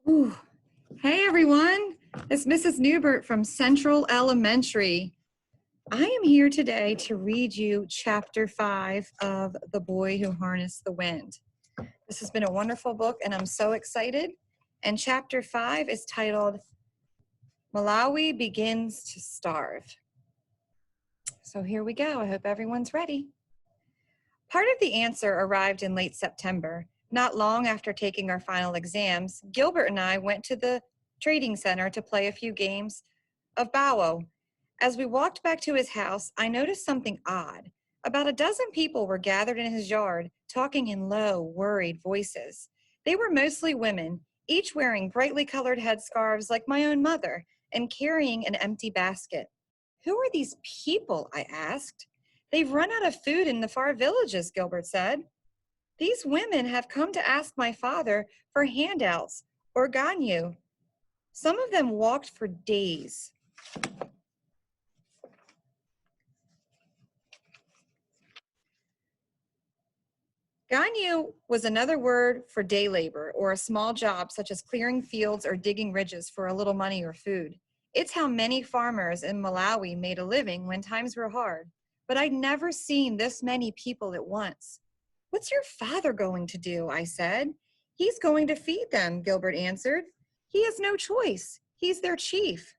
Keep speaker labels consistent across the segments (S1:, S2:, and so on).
S1: Ooh. Hey everyone, it's Mrs. Neubert from Central Elementary. I am here today to read you chapter 5 of The Boy Who Harnessed the Wind. This has been a wonderful book and I'm so excited. And chapter 5 is titled Malawi Begins to Starve. So here we go. I hope everyone's ready. Part of the answer arrived in late September. Not long after taking our final exams, Gilbert and I went to the trading center to play a few games of Bowo. As we walked back to his house, I noticed something odd. About a dozen people were gathered in his yard, talking in low, worried voices. They were mostly women, each wearing brightly colored headscarves like my own mother, and carrying an empty basket. Who are these people? I asked. They've run out of food in the far villages, Gilbert said. These women have come to ask my father for handouts or ganyu. Some of them walked for days. Ganyu was another word for day labor or a small job such as clearing fields or digging ridges for a little money or food. It's how many farmers in Malawi made a living when times were hard. But I'd never seen this many people at once. What's your father going to do? I said. He's going to feed them, Gilbert answered. He has no choice. He's their chief.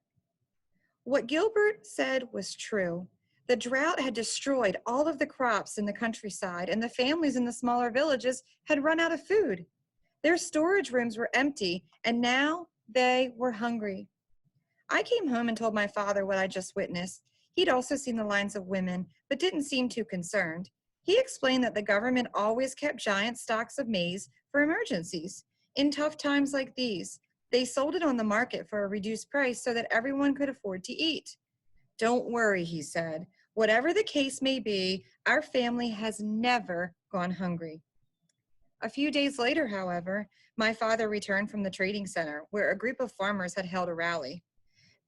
S1: What Gilbert said was true. The drought had destroyed all of the crops in the countryside, and the families in the smaller villages had run out of food. Their storage rooms were empty, and now they were hungry. I came home and told my father what I just witnessed. He'd also seen the lines of women, but didn't seem too concerned. He explained that the government always kept giant stocks of maize for emergencies. In tough times like these, they sold it on the market for a reduced price so that everyone could afford to eat. Don't worry, he said. Whatever the case may be, our family has never gone hungry. A few days later, however, my father returned from the trading center where a group of farmers had held a rally.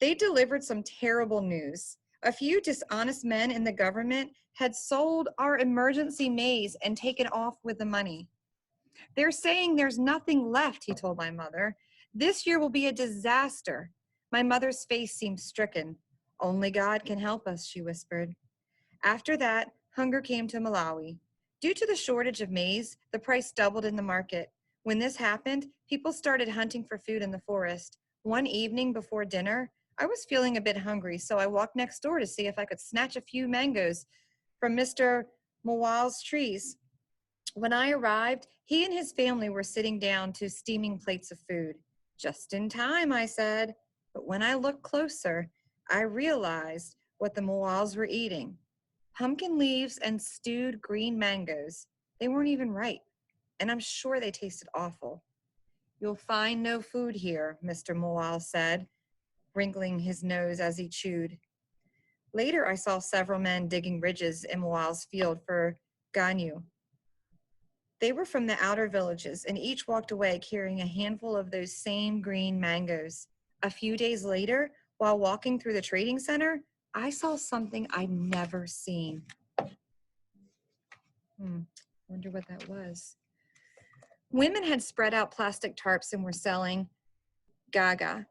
S1: They delivered some terrible news. A few dishonest men in the government had sold our emergency maize and taken off with the money. They're saying there's nothing left, he told my mother. This year will be a disaster. My mother's face seemed stricken. Only God can help us, she whispered. After that, hunger came to Malawi. Due to the shortage of maize, the price doubled in the market. When this happened, people started hunting for food in the forest. One evening before dinner, I was feeling a bit hungry, so I walked next door to see if I could snatch a few mangoes from Mr. Mawal's trees. When I arrived, he and his family were sitting down to steaming plates of food. Just in time, I said. But when I looked closer, I realized what the Mawals were eating. Pumpkin leaves and stewed green mangoes. They weren't even ripe, and I'm sure they tasted awful. You'll find no food here, Mr. Mawal said, wrinkling his nose as he chewed. Later, I saw several men digging ridges in Mawal's field for ganyu. They were from the outer villages, and each walked away carrying a handful of those same green mangoes. A few days later, while walking through the trading center, I saw something I'd never seen. Wonder what that was. Women had spread out plastic tarps and were selling gaga.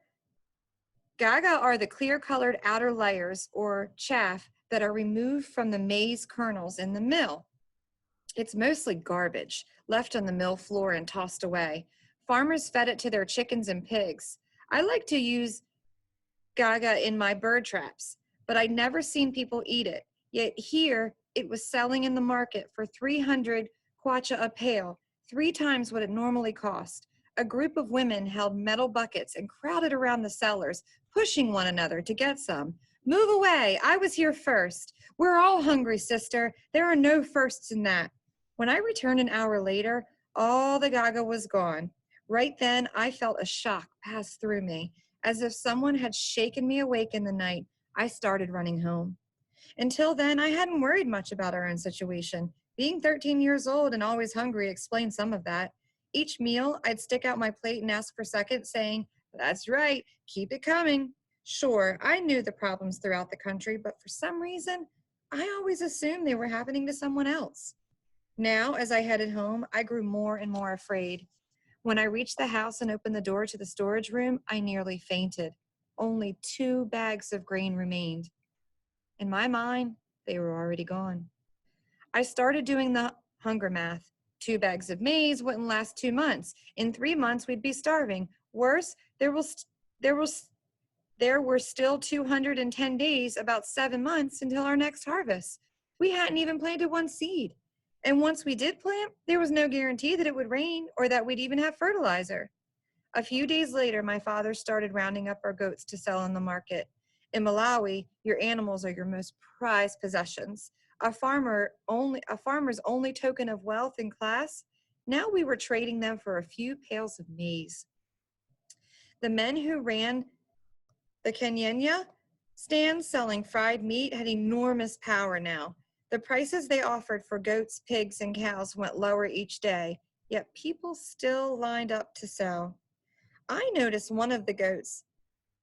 S1: Gaga are the clear-colored outer layers, or chaff, that are removed from the maize kernels in the mill. It's mostly garbage, left on the mill floor and tossed away. Farmers fed it to their chickens and pigs. I like to use gaga in my bird traps, but I'd never seen people eat it. Yet here, it was selling in the market for 300 kwacha a pail, 3 times what it normally cost. A group of women held metal buckets and crowded around the sellers, pushing one another to get some. Move away, I was here first. We're all hungry, sister. There are no firsts in that. When I returned an hour later, all the gaga was gone. Right then, I felt a shock pass through me. As if someone had shaken me awake in the night, I started running home. Until then, I hadn't worried much about our own situation. Being 13 years old and always hungry explained some of that. Each meal, I'd stick out my plate and ask for seconds, saying, "That's right, keep it coming." Sure, I knew the problems throughout the country, but for some reason, I always assumed they were happening to someone else. Now, as I headed home, I grew more and more afraid. When I reached the house and opened the door to the storage room, I nearly fainted. Only 2 bags of grain remained. In my mind, they were already gone. I started doing the hunger math. 2 bags of maize wouldn't last 2 months. In 3 months, we'd be starving. Worse, there were still 210 days, about 7 months, until our next harvest. We hadn't even planted one seed. And once we did plant, there was no guarantee that it would rain or that we'd even have fertilizer. A few days later, my father started rounding up our goats to sell in the market. In Malawi, your animals are your most prized possessions. A farmer's only token of wealth and class. Now we were trading them for a few pails of maize. The men who ran the Kenyanya stands selling fried meat had enormous power now. The prices they offered for goats, pigs, and cows went lower each day, yet people still lined up to sell. I noticed one of the goats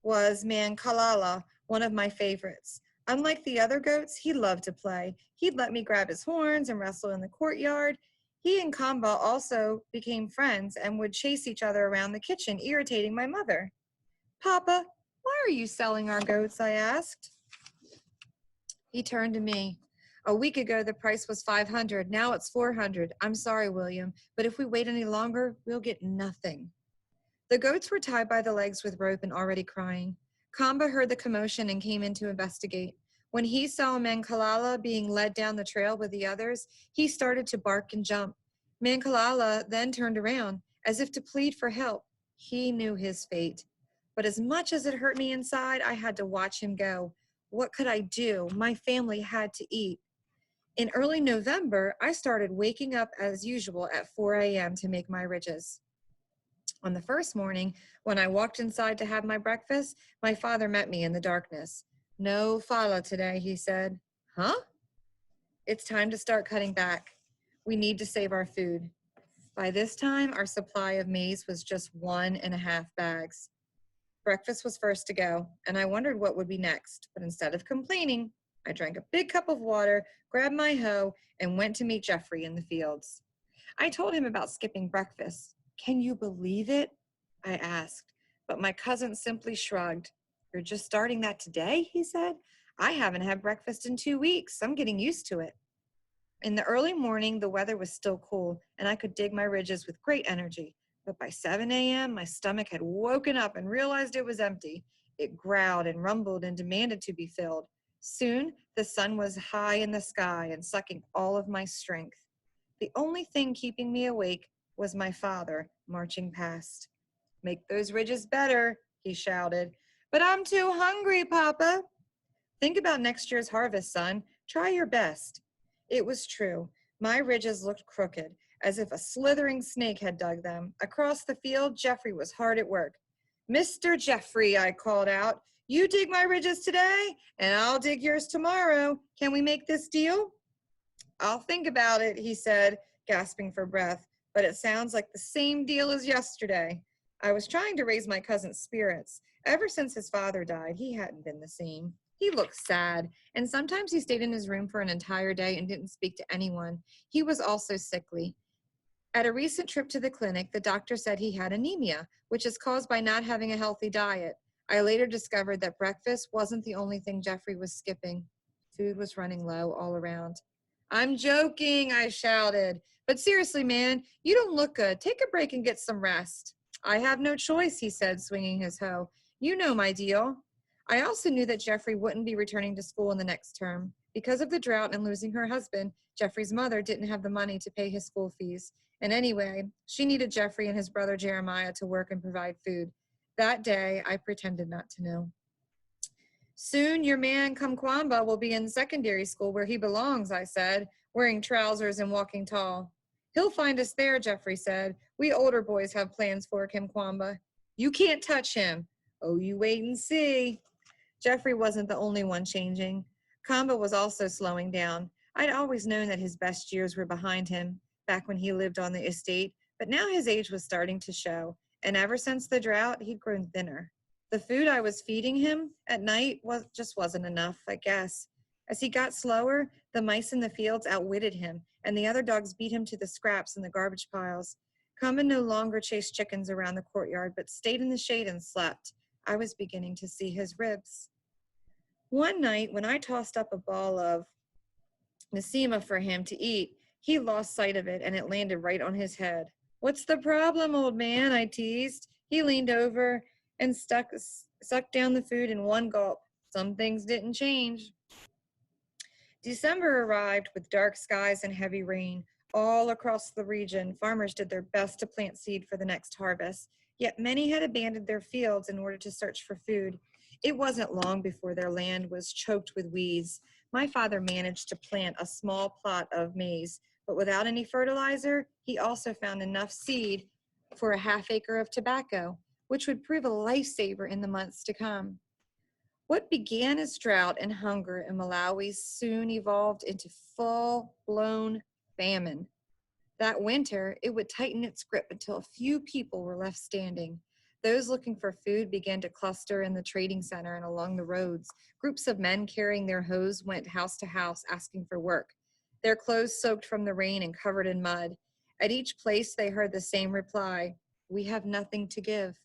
S1: was Mankalala, one of my favorites. Unlike the other goats, he loved to play. He'd let me grab his horns and wrestle in the courtyard. He and Kamba also became friends and would chase each other around the kitchen, irritating my mother. Papa, why are you selling our goats? I asked. He turned to me. A week ago, the price was $500. Now it's $400. I'm sorry, William, but if we wait any longer, we'll get nothing. The goats were tied by the legs with rope and already crying. Kamba heard the commotion and came in to investigate. When he saw Mankalala being led down the trail with the others, he started to bark and jump. Mankalala then turned around, as if to plead for help. He knew his fate. But as much as it hurt me inside, I had to watch him go. What could I do? My family had to eat. In early November, I started waking up as usual at 4 a.m. to make my ridges. On the first morning, when I walked inside to have my breakfast, my father met me in the darkness. No fala today, he said. Huh? It's time to start cutting back. We need to save our food. By this time, our supply of maize was just 1.5 bags. Breakfast was first to go, and I wondered what would be next. But instead of complaining, I drank a big cup of water, grabbed my hoe, and went to meet Jeffrey in the fields. I told him about skipping breakfast. Can you believe it? I asked, but my cousin simply shrugged. You're just starting that today, he said. I haven't had breakfast in 2 weeks. I'm getting used to it. In the early morning, the weather was still cool, and I could dig my ridges with great energy. But by 7 a.m., my stomach had woken up and realized it was empty. It growled and rumbled and demanded to be filled. Soon, the sun was high in the sky and sucking all of my strength. The only thing keeping me awake was my father marching past. Make those ridges better, he shouted. But I'm too hungry, Papa. Think about next year's harvest, son. Try your best. It was true. My ridges looked crooked, as if a slithering snake had dug them. Across the field, Jeffrey was hard at work. Mr. Jeffrey, I called out, you dig my ridges today, and I'll dig yours tomorrow. Can we make this deal? I'll think about it, he said, gasping for breath, but it sounds like the same deal as yesterday. I was trying to raise my cousin's spirits. Ever since his father died, he hadn't been the same. He looked sad, and sometimes he stayed in his room for an entire day and didn't speak to anyone. He was also sickly. At a recent trip to the clinic, the doctor said he had anemia, which is caused by not having a healthy diet. I later discovered that breakfast wasn't the only thing Jeffrey was skipping. Food was running low all around. I'm joking, I shouted. But seriously, man, you don't look good. Take a break and get some rest. I have no choice, he said, swinging his hoe. You know my deal. I also knew that Jeffrey wouldn't be returning to school in the next term. Because of the drought and losing her husband, Jeffrey's mother didn't have the money to pay his school fees. And anyway, she needed Jeffrey and his brother Jeremiah to work and provide food. That day, I pretended not to know. Soon your man Kamkwamba will be in secondary school where he belongs, I said, wearing trousers and walking tall. He'll find us there, Jeffrey said. We older boys have plans for Kamkwamba. You can't touch him. Oh, you wait and see. Jeffrey wasn't the only one changing. Kamba was also slowing down. I'd always known that his best years were behind him, back when he lived on the estate, but now his age was starting to show, and ever since the drought, he'd grown thinner. The food I was feeding him at night just wasn't enough, I guess. As he got slower, the mice in the fields outwitted him, and the other dogs beat him to the scraps in the garbage piles. Kama no longer chased chickens around the courtyard, but stayed in the shade and slept. I was beginning to see his ribs. One night, when I tossed up a ball of Nasima for him to eat, he lost sight of it and it landed right on his head. "What's the problem, old man?" I teased. He leaned over and sucked down the food in one gulp. Some things didn't change. December arrived with dark skies and heavy rain. All across the region, farmers did their best to plant seed for the next harvest, yet many had abandoned their fields in order to search for food. It wasn't long before their land was choked with weeds. My father managed to plant a small plot of maize, but without any fertilizer, he also found enough seed for a half acre of tobacco, which would prove a lifesaver in the months to come. What began as drought and hunger in Malawi soon evolved into full-blown famine. That winter, it would tighten its grip until a few people were left standing. Those looking for food began to cluster in the trading center and along the roads. Groups of men carrying their hoes went house to house asking for work, their clothes soaked from the rain and covered in mud. At each place, they heard the same reply: "We have nothing to give."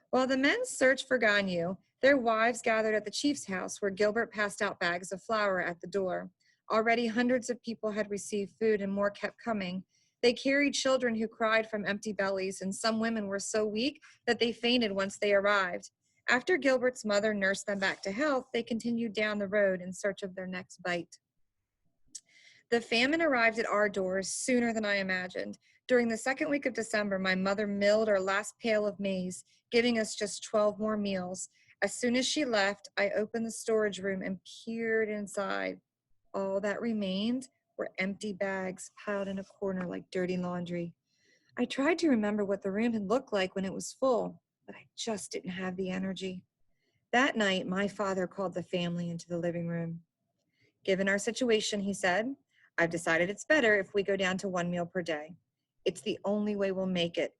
S1: While the men searched for Ganyu, their wives gathered at the chief's house where Gilbert passed out bags of flour at the door. Already hundreds of people had received food and more kept coming. They carried children who cried from empty bellies, and some women were so weak that they fainted once they arrived. After Gilbert's mother nursed them back to health, they continued down the road in search of their next bite. The famine arrived at our doors sooner than I imagined. During the second week of December, my mother milled our last pail of maize, giving us just 12 more meals. As soon as she left, I opened the storage room and peered inside. All that remained were empty bags piled in a corner like dirty laundry. I tried to remember what the room had looked like when it was full, but I just didn't have the energy. That night, my father called the family into the living room. "Given our situation," he said, "I've decided it's better if we go down to 1 meal per day. It's the only way we'll make it."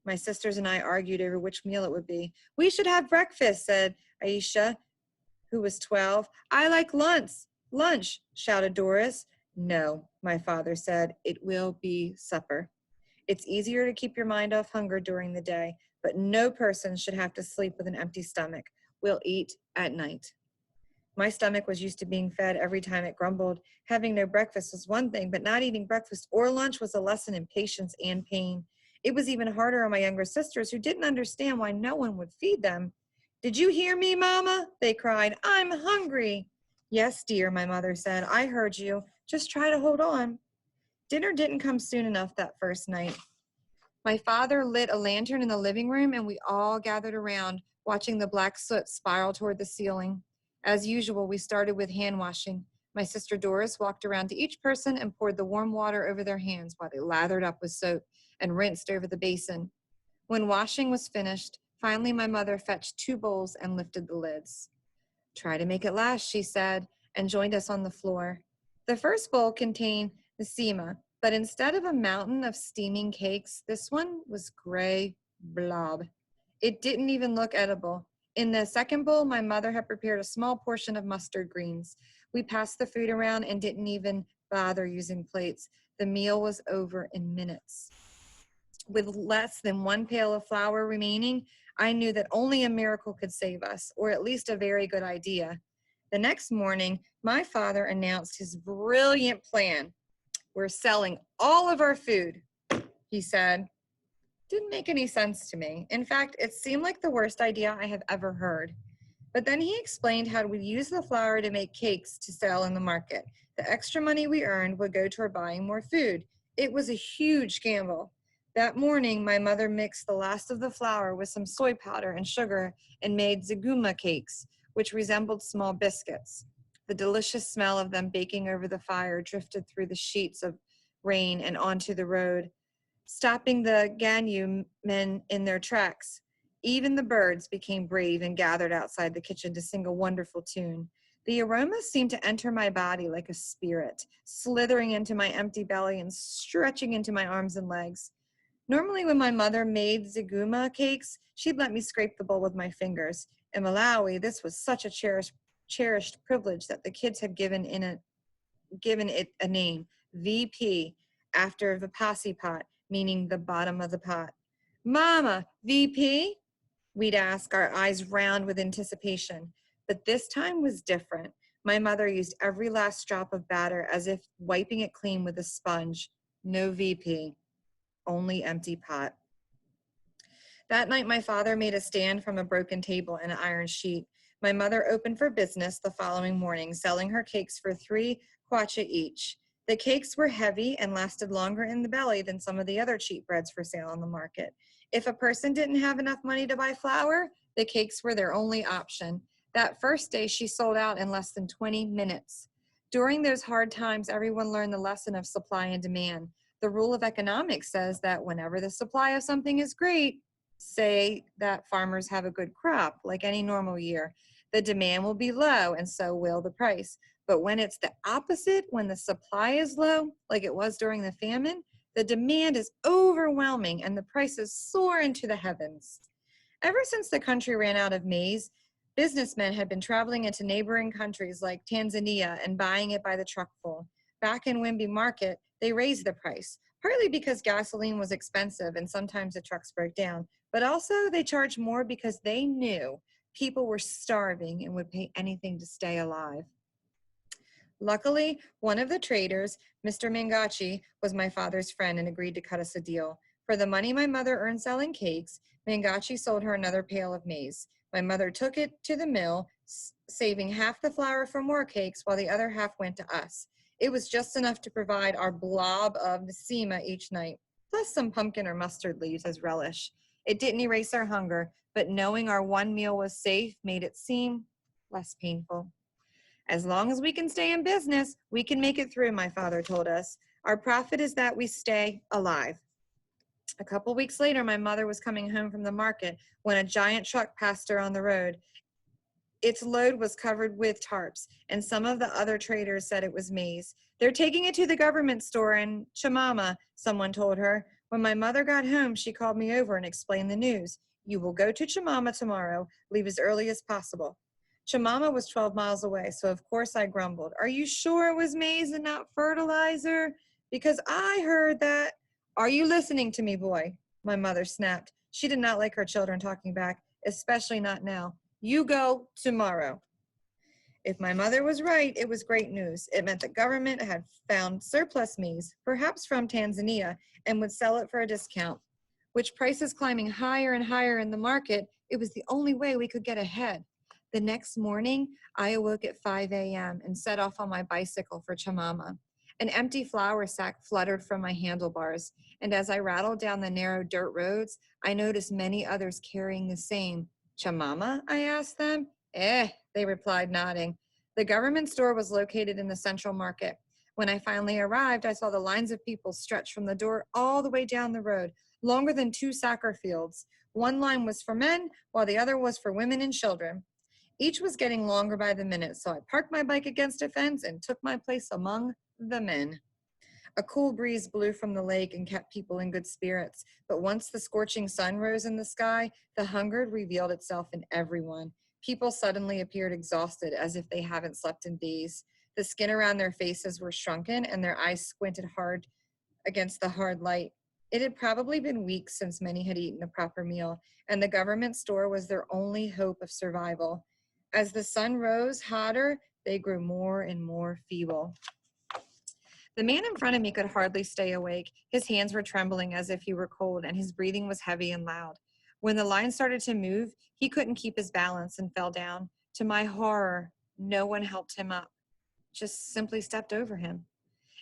S1: My sisters and I argued over which meal it would be. "We should have breakfast," said Aisha, who was 12. "I like lunch," shouted Doris. "No," my father said, "it will be supper. It's easier to keep your mind off hunger during the day, but no person should have to sleep with an empty stomach. We'll eat at night." My stomach was used to being fed every time it grumbled. Having no breakfast was one thing, but not eating breakfast or lunch was a lesson in patience and pain. It was even harder on my younger sisters, who didn't understand why no one would feed them. "Did you hear me, Mama?" they cried. "I'm hungry." "Yes, dear," my mother said. "I heard you. Just try to hold on." Dinner didn't come soon enough that first night. My father lit a lantern in the living room, and we all gathered around, watching the black soot spiral toward the ceiling. As usual, we started with hand washing. My sister Doris walked around to each person and poured the warm water over their hands while they lathered up with soap and rinsed over the basin. When washing was finished, finally my mother fetched 2 bowls and lifted the lids. "Try to make it last," she said, and joined us on the floor. The first bowl contained the sema, but instead of a mountain of steaming cakes, this one was gray blob. It didn't even look edible. In the second bowl, my mother had prepared a small portion of mustard greens. We passed the food around and didn't even bother using plates. The meal was over in minutes. With less than 1 pail of flour remaining, I knew that only a miracle could save us, or at least a very good idea. The next morning, my father announced his brilliant plan. "We're selling all of our food," he said. Didn't make any sense to me. In fact, it seemed like the worst idea I have ever heard. But then he explained how we'd use the flour to make cakes to sell in the market. The extra money we earned would go toward buying more food. It was a huge gamble. That morning, my mother mixed the last of the flour with some soy powder and sugar and made ziguma cakes, which resembled small biscuits. The delicious smell of them baking over the fire drifted through the sheets of rain and onto the road, stopping the Ganyu men in their tracks. Even the birds became brave and gathered outside the kitchen to sing a wonderful tune. The aroma seemed to enter my body like a spirit, slithering into my empty belly and stretching into my arms and legs. Normally, when my mother made ziguma cakes, she'd let me scrape the bowl with my fingers. In Malawi, this was such a cherished privilege that the kids had given it a name, VP, after Vipassi pot, meaning the bottom of the pot. Mama, VP? We'd ask, our eyes round with anticipation. But this time was different. My mother used every last drop of batter as if wiping it clean with a sponge. No VP, only empty pot. That night, my father made a stand from a broken table and an iron sheet. My mother opened for business the following morning, selling her cakes for 3 kwacha each. The cakes were heavy and lasted longer in the belly than some of the other cheap breads for sale on the market. If a person didn't have enough money to buy flour, the cakes were their only option. That first day, she sold out in less than 20 minutes. During those hard times, everyone learned the lesson of supply and demand. The rule of economics says that whenever the supply of something is great, say that farmers have a good crop, like any normal year, the demand will be low and so will the price. But when it's the opposite, when the supply is low, like it was during the famine, the demand is overwhelming and the prices soar into the heavens. Ever since the country ran out of maize, businessmen had been traveling into neighboring countries like Tanzania and buying it by the truckful. Back in Wimby Market, they raised the price, partly because gasoline was expensive and sometimes the trucks broke down, but also they charged more because they knew people were starving and would pay anything to stay alive. Luckily, one of the traders, Mr. Mangachi, was my father's friend and agreed to cut us a deal. For the money my mother earned selling cakes, Mangachi sold her another pail of maize. My mother took it to the mill, saving half the flour for more cakes while the other half went to us. It was just enough to provide our blob of sema each night, plus some pumpkin or mustard leaves as relish. It didn't erase our hunger, but knowing our one meal was safe made it seem less painful. As long as we can stay in business, we can make it through, my father told us. Our profit is that we stay alive. A couple weeks later, my mother was coming home from the market when a giant truck passed her on the road. Its load was covered with tarps, and some of the other traders said it was maize. They're taking it to the government store in Chamama, someone told her. When my mother got home, she called me over and explained the news. You will go to Chamama tomorrow. Leave as early as possible. Chamama was 12 miles away, so of course I grumbled. Are you sure it was maize and not fertilizer? Because I heard that. Are you listening to me, boy? My mother snapped. She did not like her children talking back, especially not now. You go tomorrow. If my mother was right, it was great news. It meant the government had found surplus maize, perhaps from Tanzania, and would sell it for a discount. With prices climbing higher and higher in the market, it was the only way we could get ahead. The next morning, I awoke at 5 a.m. and set off on my bicycle for Chamama. An empty flour sack fluttered from my handlebars, and as I rattled down the narrow dirt roads, I noticed many others carrying the same. Chamama? I asked them. They replied, nodding. The government store was located in the central market. When I finally arrived, I saw the lines of people stretch from the door all the way down the road, longer than 2 soccer fields. One line was for men, while the other was for women and children. Each was getting longer by the minute, so I parked my bike against a fence and took my place among the men. A cool breeze blew from the lake and kept people in good spirits, but once the scorching sun rose in the sky, the hunger revealed itself in everyone. People suddenly appeared exhausted, as if they haven't slept in days. The skin around their faces were shrunken, and their eyes squinted hard against the hard light. It had probably been weeks since many had eaten a proper meal, and the government store was their only hope of survival. As the sun rose hotter, they grew more and more feeble. The man in front of me could hardly stay awake. His hands were trembling as if he were cold, and his breathing was heavy and loud. When the line started to move, he couldn't keep his balance and fell down. To my horror, no one helped him up, just simply stepped over him.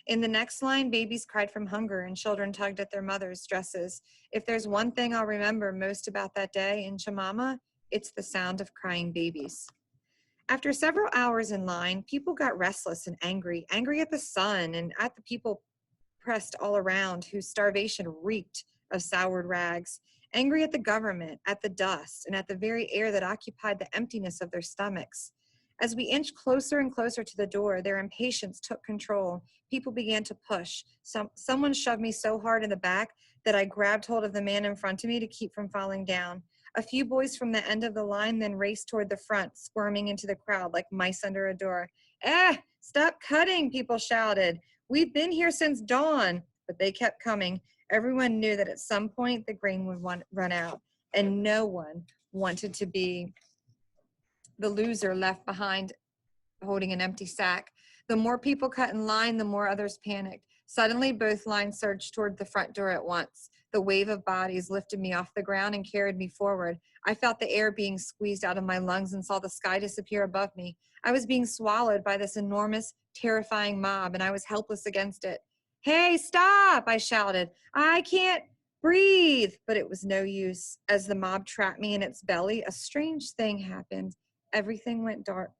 S1: In the next line, babies cried from hunger and children tugged at their mothers' dresses. If there's one thing I'll remember most about that day in Chamama, it's the sound of crying babies. After several hours in line, people got restless and angry at the sun and at the people pressed all around whose starvation reeked of soured rags, angry at the government, at the dust, and at the very air that occupied the emptiness of their stomachs. As we inched closer and closer to the door, their impatience took control. People began to push. Someone shoved me so hard in the back that I grabbed hold of the man in front of me to keep from falling down. A few boys from the end of the line then raced toward the front, squirming into the crowd like mice under a door. Stop cutting, people shouted. We've been here since dawn, but they kept coming. Everyone knew that at some point the grain would run out, and no one wanted to be the loser left behind holding an empty sack. The more people cut in line, the more others panicked. Suddenly, both lines surged toward the front door at once. The wave of bodies lifted me off the ground and carried me forward. I felt the air being squeezed out of my lungs and saw the sky disappear above me. I was being swallowed by this enormous, terrifying mob, and I was helpless against it. Hey, stop! I shouted. I can't breathe! But it was no use. As the mob trapped me in its belly, a strange thing happened. Everything went dark.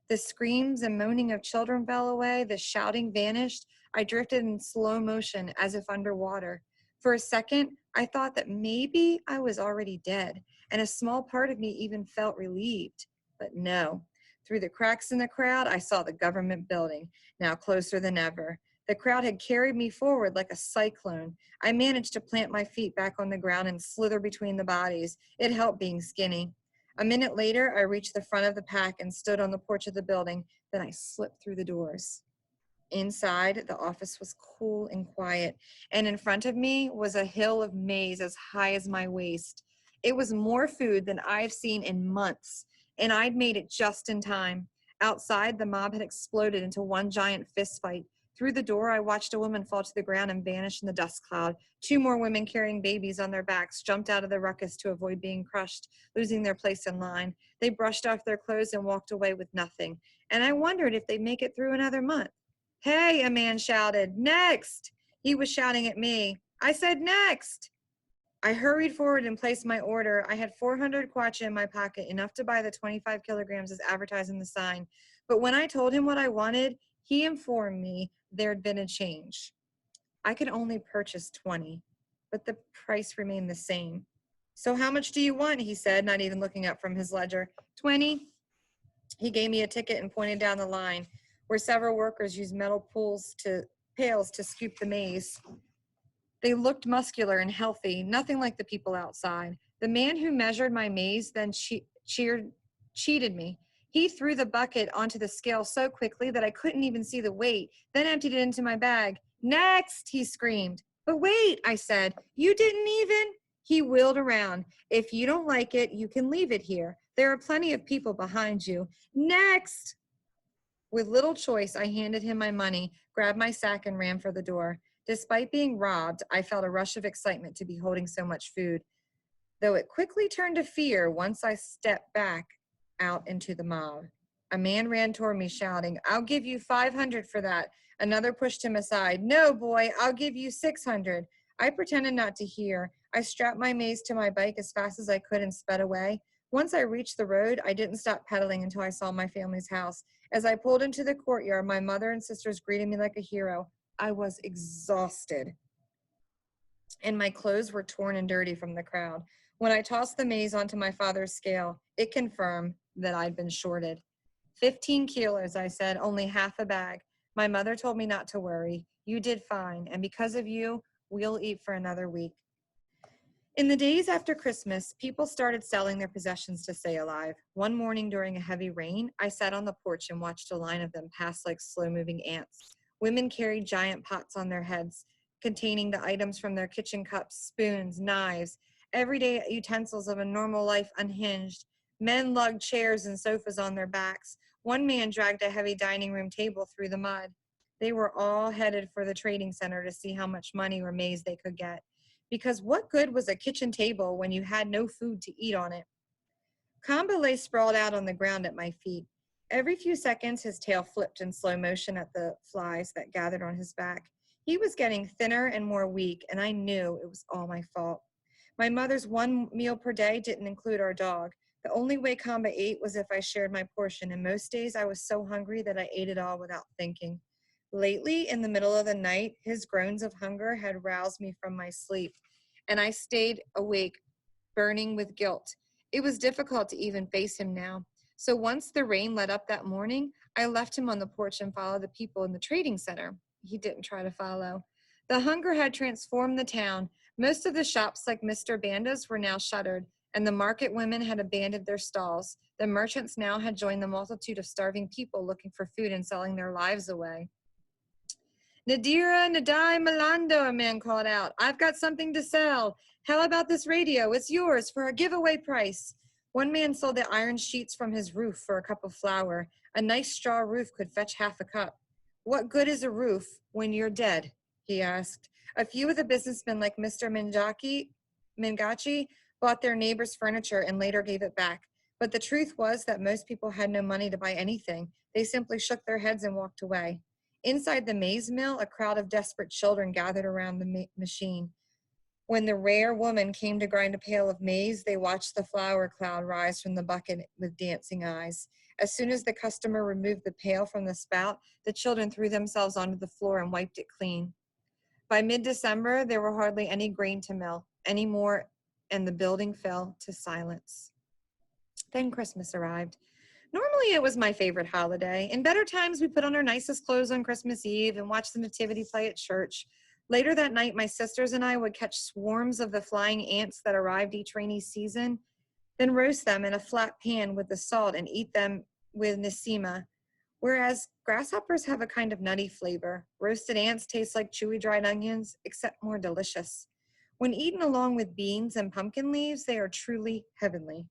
S1: The screams and moaning of children fell away. The shouting vanished. I drifted in slow motion as if underwater. For a second, I thought that maybe I was already dead, and a small part of me even felt relieved. But no. Through the cracks in the crowd, I saw the government building, now closer than ever. The crowd had carried me forward like a cyclone. I managed to plant my feet back on the ground and slither between the bodies. It helped being skinny. A minute later, I reached the front of the pack and stood on the porch of the building. Then I slipped through the doors. Inside, the office was cool and quiet, and in front of me was a hill of maize as high as my waist. It was more food than I've seen in months, and I'd made it just in time. Outside, the mob had exploded into one giant fist fight. Through the door, I watched a woman fall to the ground and vanish in the dust cloud. Two more women carrying babies on their backs jumped out of the ruckus to avoid being crushed, losing their place in line. They brushed off their clothes and walked away with nothing, and I wondered if they'd make it through another month. Hey, a man shouted, next! He was shouting at me. I said, next! I hurried forward and placed my order. I had 400 kwacha in my pocket, enough to buy the 25 kilograms as advertised in the sign. But when I told him what I wanted, he informed me there had been a change. I could only purchase 20, but the price remained the same. So how much do you want? He said, not even looking up from his ledger. 20. He gave me a ticket and pointed down the line, where several workers used metal pails to scoop the maize. They looked muscular and healthy, nothing like the people outside. The man who measured my maize then cheated me. He threw the bucket onto the scale so quickly that I couldn't even see the weight, then emptied it into my bag. Next, he screamed. But wait, I said, you didn't even? He wheeled around. If you don't like it, you can leave it here. There are plenty of people behind you. Next! With little choice, I handed him my money, grabbed my sack, and ran for the door. Despite being robbed, I felt a rush of excitement to be holding so much food, though it quickly turned to fear once I stepped back out into the mob. A man ran toward me shouting, I'll give you 500 for that. Another pushed him aside. No, boy, I'll give you 600. I pretended not to hear. I strapped my maize to my bike as fast as I could and sped away. Once I reached the road, I didn't stop pedaling until I saw my family's house. As I pulled into the courtyard, my mother and sisters greeted me like a hero. I was exhausted, and my clothes were torn and dirty from the crowd. When I tossed the maize onto my father's scale, it confirmed that I'd been shorted. 15 kilos, I said, only half a bag. My mother told me not to worry. You did fine, and because of you, we'll eat for another week. In the days after Christmas, people started selling their possessions to stay alive. One morning during a heavy rain, I sat on the porch and watched a line of them pass like slow-moving ants. Women carried giant pots on their heads, containing the items from their kitchen cups, spoons, knives, everyday utensils of a normal life unhinged. Men lugged chairs and sofas on their backs. One man dragged a heavy dining room table through the mud. They were all headed for the trading center to see how much money or maize they could get. Because what good was a kitchen table when you had no food to eat on it? Kamba lay sprawled out on the ground at my feet. Every few seconds, his tail flipped in slow motion at the flies that gathered on his back. He was getting thinner and more weak, and I knew it was all my fault. My mother's one meal per day didn't include our dog. The only way Kamba ate was if I shared my portion, and most days I was so hungry that I ate it all without thinking. Lately, in the middle of the night, his groans of hunger had roused me from my sleep, and I stayed awake, burning with guilt. It was difficult to even face him now. So once the rain let up that morning, I left him on the porch and followed the people in the trading center. He didn't try to follow. The hunger had transformed the town. Most of the shops, like Mr. Banda's, were now shuttered, and the market women had abandoned their stalls. The merchants now had joined the multitude of starving people looking for food and selling their lives away. Nadira, Nadai, Malando, a man called out. I've got something to sell. How about this radio? It's yours for a giveaway price. One man sold the iron sheets from his roof for a cup of flour. A nice straw roof could fetch half a cup. What good is a roof when you're dead? He asked. A few of the businessmen, like Mr. Mingachi, bought their neighbor's furniture and later gave it back. But the truth was that most people had no money to buy anything. They simply shook their heads and walked away. Inside the maize mill, a crowd of desperate children gathered around the machine. When the rare woman came to grind a pail of maize, they watched the flour cloud rise from the bucket with dancing eyes. As soon as the customer removed the pail from the spout, the children threw themselves onto the floor and wiped it clean. By mid-December, there were hardly any grain to mill anymore, and the building fell to silence. Then Christmas arrived. Normally, it was my favorite holiday. In better times, we put on our nicest clothes on Christmas Eve and watch the nativity play at church. Later that night, my sisters and I would catch swarms of the flying ants that arrived each rainy season, then roast them in a flat pan with the salt and eat them with Nisima. Whereas grasshoppers have a kind of nutty flavor, roasted ants taste like chewy dried onions, except more delicious. When eaten along with beans and pumpkin leaves, they are truly heavenly.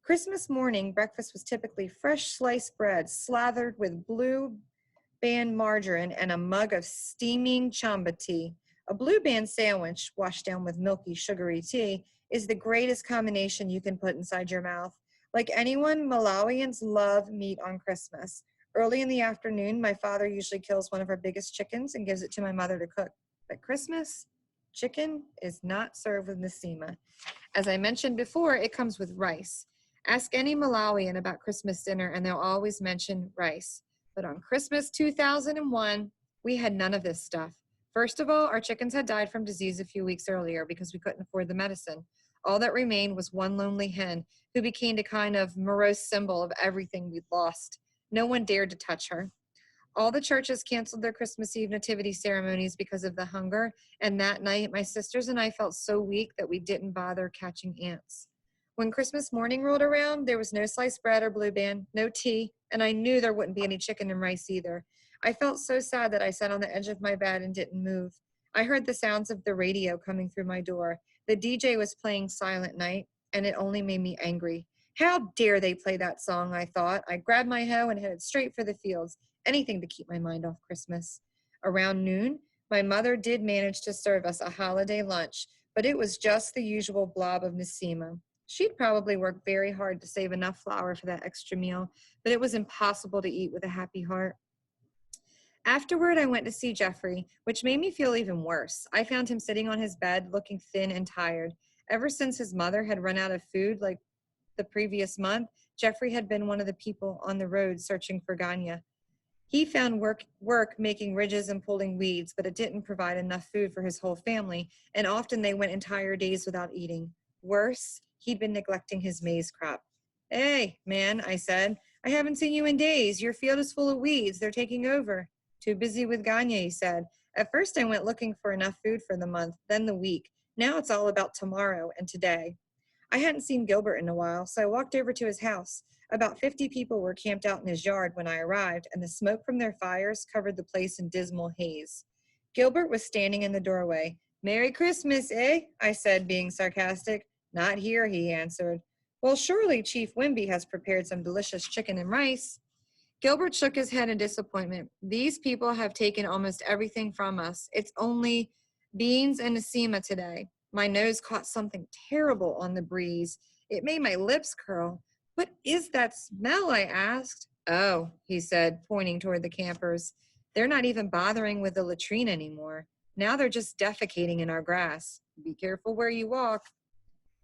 S1: Christmas morning, breakfast was typically fresh sliced bread slathered with blue band margarine and a mug of steaming chamba tea. A blue band sandwich, washed down with milky, sugary tea, is the greatest combination you can put inside your mouth. Like anyone, Malawians love meat on Christmas. Early in the afternoon, my father usually kills one of our biggest chickens and gives it to my mother to cook. But Christmas, chicken is not served with Nasima. As I mentioned before, it comes with rice. Ask any Malawian about Christmas dinner and they'll always mention rice. But on Christmas 2001, we had none of this stuff. First of all, our chickens had died from disease a few weeks earlier because we couldn't afford the medicine. All that remained was one lonely hen who became a kind of morose symbol of everything we'd lost. No one dared to touch her. All the churches canceled their Christmas Eve nativity ceremonies because of the hunger, and that night my sisters and I felt so weak that we didn't bother catching ants. When Christmas morning rolled around, there was no sliced bread or blue band, no tea, and I knew there wouldn't be any chicken and rice either. I felt so sad that I sat on the edge of my bed and didn't move. I heard the sounds of the radio coming through my door. The DJ was playing Silent Night, and it only made me angry. How dare they play that song, I thought. I grabbed my hoe and headed straight for the fields, anything to keep my mind off Christmas. Around noon, my mother did manage to serve us a holiday lunch, but it was just the usual blob of Nasima. She'd probably worked very hard to save enough flour for that extra meal, but it was impossible to eat with a happy heart. Afterward, I went to see Jeffrey, which made me feel even worse. I found him sitting on his bed, looking thin and tired. Ever since his mother had run out of food like the previous month, Jeffrey had been one of the people on the road searching for Ganya. He found work making ridges and pulling weeds, but it didn't provide enough food for his whole family, and often they went entire days without eating. Worse, he'd been neglecting his maize crop. Hey, man, I said, I haven't seen you in days. Your field is full of weeds. They're taking over. Too busy with Ganya, he said. At first I went looking for enough food for the month, then the week. Now it's all about tomorrow and today. I hadn't seen Gilbert in a while, so I walked over to his house. About 50 people were camped out in his yard when I arrived, and the smoke from their fires covered the place in dismal haze. Gilbert was standing in the doorway. Merry Christmas, eh? I said, being sarcastic. Not here, he answered. Well, surely Chief Wimby has prepared some delicious chicken and rice. Gilbert shook his head in disappointment. These people have taken almost everything from us. It's only beans and Nasima today. My nose caught something terrible on the breeze. It made my lips curl. What is that smell? I asked. Oh, he said, pointing toward the campers. They're not even bothering with the latrine anymore. Now they're just defecating in our grass. Be careful where you walk.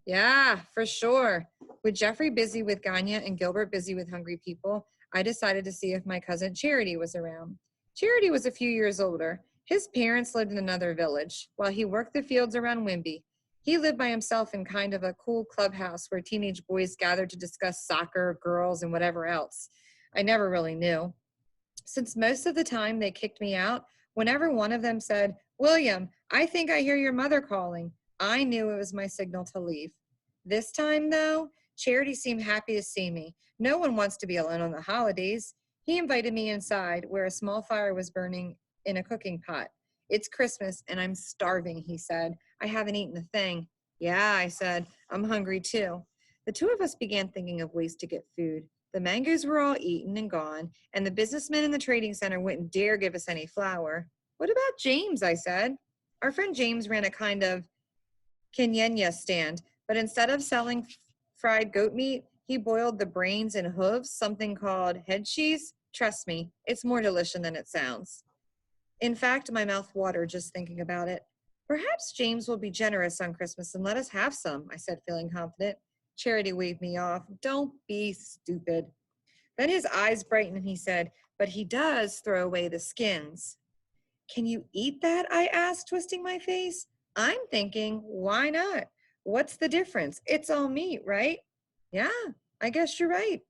S1: Yeah, for sure. With Jeffrey busy with Ganya and Gilbert busy with hungry people, I decided to see if my cousin Charity was around. Charity was a few years older. His parents lived in another village, while he worked the fields around Wimby. He lived by himself in kind of a cool clubhouse where teenage boys gathered to discuss soccer, girls, and whatever else. I never really knew. Since most of the time they kicked me out, whenever one of them said, William, I think I hear your mother calling, I knew it was my signal to leave. This time, though, Charity seemed happy to see me. No one wants to be alone on the holidays. He invited me inside, where a small fire was burning in a cooking pot. It's Christmas and I'm starving, he said. I haven't eaten a thing. Yeah, I said, I'm hungry too. The two of us began thinking of ways to get food. The mangoes were all eaten and gone, and the businessmen in the trading center wouldn't dare give us any flour. What about James? I said. Our friend James ran a kind of quinceañera stand, but instead of selling fried goat meat, he boiled the brains and hooves, something called head cheese. Trust me, it's more delicious than it sounds. In fact, my mouth watered just thinking about it. Perhaps James will be generous on Christmas and let us have some, I said, feeling confident. Charity waved me off. Don't be stupid. Then his eyes brightened and he said, but he does throw away the skins. Can you eat that? I asked, twisting my face. I'm thinking, why not? What's the difference? It's all meat, right? Yeah, I guess you're right.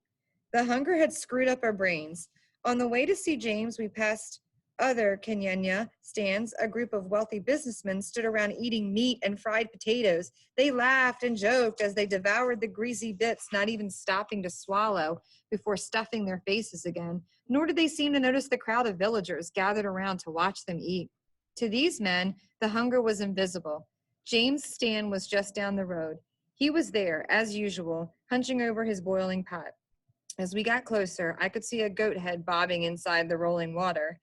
S1: The hunger had screwed up our brains. On the way to see James, we passed other quinceañera stands. A group of wealthy businessmen stood around eating meat and fried potatoes. They laughed and joked as they devoured the greasy bits, not even stopping to swallow before stuffing their faces again. Nor did they seem to notice the crowd of villagers gathered around to watch them eat. To these men, the hunger was invisible. James' stand was just down the road. He was there, as usual, hunching over his boiling pot. As we got closer, I could see a goat head bobbing inside the rolling water,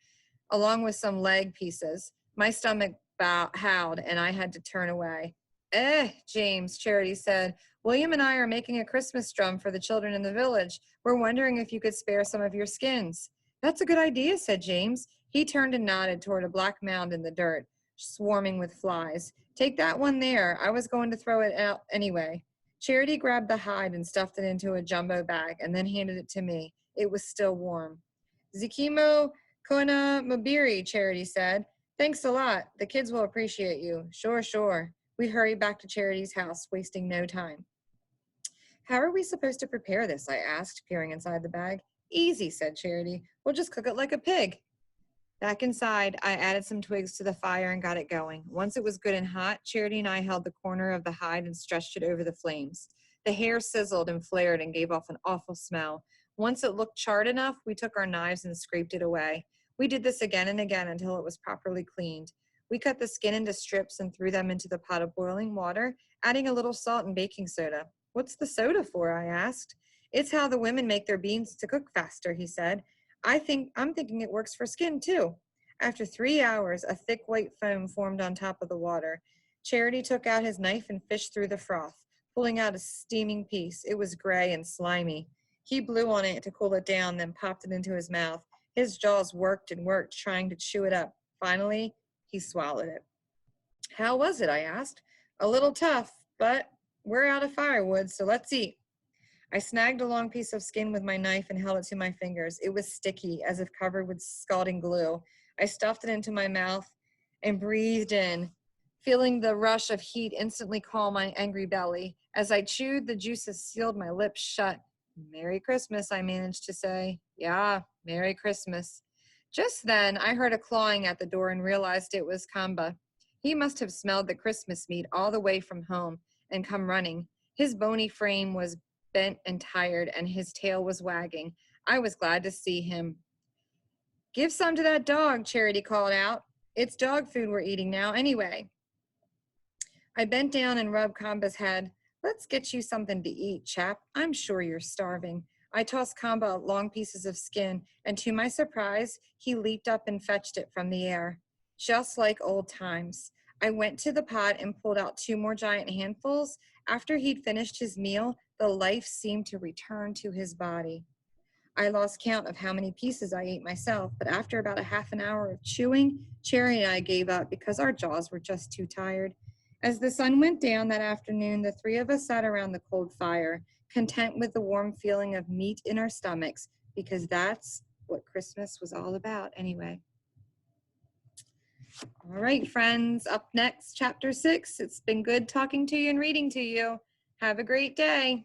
S1: along with some leg pieces. My stomach howled, and I had to turn away. James, Charity said, William and I are making a Christmas drum for the children in the village. We're wondering if you could spare some of your skins. That's a good idea, said James. He turned and nodded toward a black mound in the dirt, swarming with flies. Take that one there. I was going to throw it out anyway. Charity grabbed the hide and stuffed it into a jumbo bag and then handed it to me. It was still warm. Zikimo Kona Mabiri, Charity said. Thanks a lot. The kids will appreciate you. Sure. We hurried back to Charity's house, wasting no time. How are we supposed to prepare this? I asked, peering inside the bag. Easy, said Charity. We'll just cook it like a pig. Back inside, I added some twigs to the fire and got it going. Once it was good and hot, Charity and I held the corner of the hide and stretched it over the flames. The hair sizzled and flared and gave off an awful smell. Once it looked charred enough, we took our knives and scraped it away. We did this again and again until it was properly cleaned. We cut the skin into strips and threw them into the pot of boiling water, adding a little salt and baking soda. What's the soda for? I asked. It's how the women make their beans to cook faster, he said. I'm thinking it works for skin too. After 3 hours, a thick white foam formed on top of the water. Charity took out his knife and fished through the froth, pulling out a steaming piece. It was gray and slimy. He blew on it to cool it down, then popped it into his mouth. His jaws worked and worked, trying to chew it up. Finally, he swallowed it. How was it? I asked. A little tough, but we're out of firewood, so let's eat. I snagged a long piece of skin with my knife and held it to my fingers. It was sticky, as if covered with scalding glue. I stuffed it into my mouth and breathed in, feeling the rush of heat instantly calm my angry belly. As I chewed, the juices sealed my lips shut. Merry Christmas, I managed to say. Yeah, Merry Christmas. Just then, I heard a clawing at the door and realized it was Kamba. He must have smelled the Christmas meat all the way from home and come running. His bony frame was bent and tired, and his tail was wagging. I was glad to see him. Give some to that dog, Charity called out. It's dog food we're eating now anyway. I bent down and rubbed Kamba's head. Let's get you something to eat, chap. I'm sure you're starving. I tossed Kamba long pieces of skin, and to my surprise, he leaped up and fetched it from the air. Just like old times. I went to the pot and pulled out 2 more giant handfuls. After he'd finished his meal, the life seemed to return to his body. I lost count of how many pieces I ate myself, but after about a half an hour of chewing, Cherry and I gave up because our jaws were just too tired. As the sun went down that afternoon, the 3 of us sat around the cold fire, content with the warm feeling of meat in our stomachs, because that's what Christmas was all about anyway. All right, friends, up next, chapter 6. It's been good talking to you and reading to you. Have a great day.